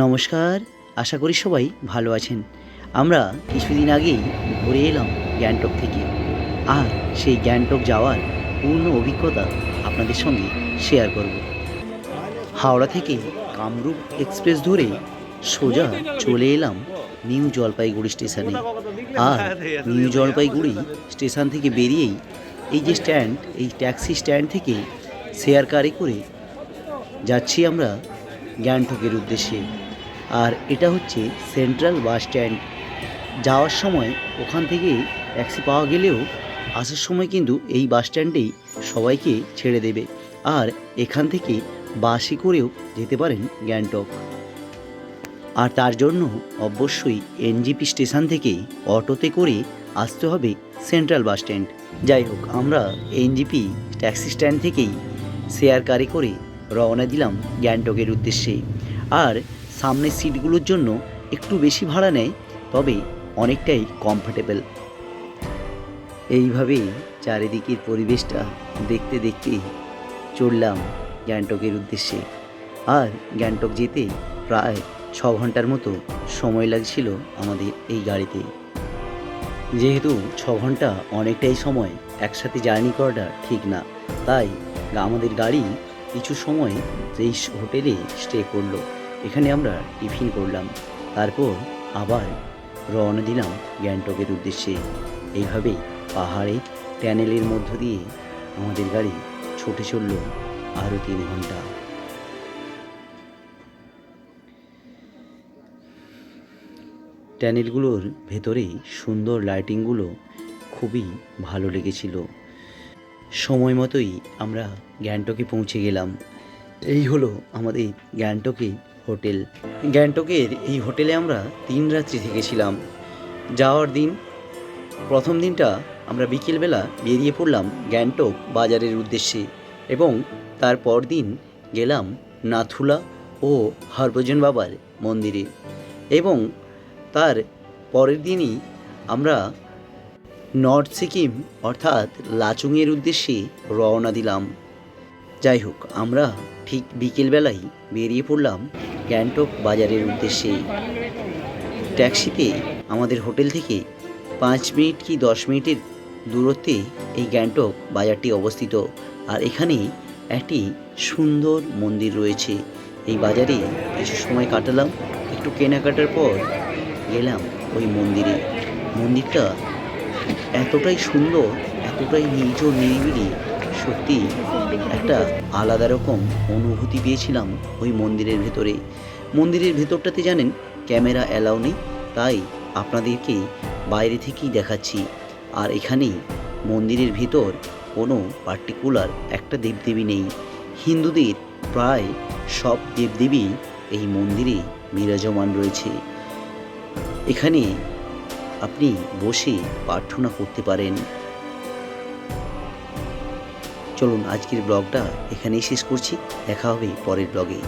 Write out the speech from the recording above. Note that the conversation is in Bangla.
নমস্কার, আশা করি সবাই ভালো আছেন। আমরা কিছুদিন আগেই ঘুরে এলাম গ্যাংটক থেকে, আর সেই গ্যাংটক যাওয়ার পূর্ণ অভিজ্ঞতা আপনাদের সঙ্গে শেয়ার করব। হাওড়া থেকে কামরূপ এক্সপ্রেস ধরে সোজা চলে এলাম নিউ জলপাইগুড়ি স্টেশনে। আর নিউ জলপাইগুড়ি স্টেশন থেকে বেরিয়েই এই যে স্ট্যান্ড, এই ট্যাক্সি স্ট্যান্ড থেকে শেয়ার কারে করে যাচ্ছি আমরা গ্যাংটকের উদ্দেশ্যে। আর এটা হচ্ছে সেন্ট্রাল বাস স্ট্যান্ড। যাওয়ার সময় ওখান থেকে ট্যাক্সি পাওয়া গেলেও আসার সময় কিন্তু এই বাস স্ট্যান্ডেই সবাইকে ছেড়ে দেবে, আর এখান থেকে বাসে করেও যেতে পারেন গ্যাংটক। আর তার জন্য অবশ্যই এনজিপি স্টেশন থেকে অটোতে করে আসতে হবে সেন্ট্রাল বাস স্ট্যান্ড। যাই হোক, আমরা এনজিপি ট্যাক্সি স্ট্যান্ড থেকেই শেয়ার কারে করে রওনা দিলাম গ্যাংটকের উদ্দেশ্যে। আর সামনের সিটগুলোর জন্য একটু বেশি ভাড়া নেয়, তবে অনেকটাই কমফোর্টেবল। এইভাবেই চারিদিকের পরিবেশটা দেখতে দেখতে চললাম গ্যাংটকের উদ্দেশ্যে। আর গ্যাংটক যেতে প্রায় 6 ঘন্টার মতো সময় লাগছিল আমাদের এই গাড়িতে। যেহেতু 6 ঘন্টা অনেকটাই সময় একসাথে জার্নি করাটা ঠিক না, তাই আমাদের গাড়ি কিছু সময় এই হোটেলে স্টে করলো। এখানে আমরা টিফিন করলাম, তারপর আবার রওনা দিলাম গ্যাংটকের উদ্দেশ্যে। এইভাবেই পাহাড়ে টানেলের মধ্য দিয়ে আমাদের গাড়ি ছুটে চলল আরও 3 ঘন্টা। টানেলগুলোর ভেতরে সুন্দর লাইটিংগুলো খুবই ভালো লেগেছিল। সময় মতোই আমরা গ্যাংটকে পৌঁছে গেলাম। এই হলো আমাদের গ্যাংটকে হোটেল। গ্যাংটকের এই হোটেলে আমরা 3 রাত্রি থেকেছিলাম। যাওয়ার দিন প্রথম দিনটা আমরা বিকেলবেলা বেরিয়ে পড়লাম গ্যাংটক বাজারের উদ্দেশ্যে, এবং তারপর দিন গেলাম নাথুলা ও হরভজন বাবার মন্দিরে, এবং তার পরের দিনই আমরা নর্থ সিকিম অর্থাৎ লাচুংয়ের উদ্দেশ্যে রওনা দিলাম। যাই হোক, আমরা ঠিক বিকেলবেলায় বেরিয়ে পড়লাম গ্যাংটক বাজারের উদ্দেশ্যে। ট্যাক্সিতে আমাদের হোটেল থেকে 5 মিনিট কি 10 মিনিটের দূরত্বে এই গ্যাংটক বাজারটি অবস্থিত। আর এখানে একটি সুন্দর মন্দির রয়েছে। এই বাজারে কিছু সময় কাটালাম, একটু কেনাকাটার পর গেলাম ওই মন্দিরে। মন্দিরটা এতটাই সুন্দর, এতটাই নিরিবিলি, সত্যি একটা আলাদা রকম অনুভূতি পেয়েছিলাম ওই মন্দিরের ভেতরে। মন্দিরের ভেতরটাতে জানেন ক্যামেরা অ্যালাউ নেই, তাই আপনাদেরকে বাইরে থেকেই দেখাচ্ছি। আর এখানে মন্দিরের ভেতর কোনো পার্টিকুলার একটা দেবদেবী নেই। হিন্দুদের প্রায় সব দেবদেবী এই মন্দিরে বিরাজমান রয়েছে। এখানে আপনি বসে প্রার্থনা করতে পারেন। চলুন আজকের ব্লগটা এখানেই শেষ করছি, দেখা হবে পরের ব্লগে।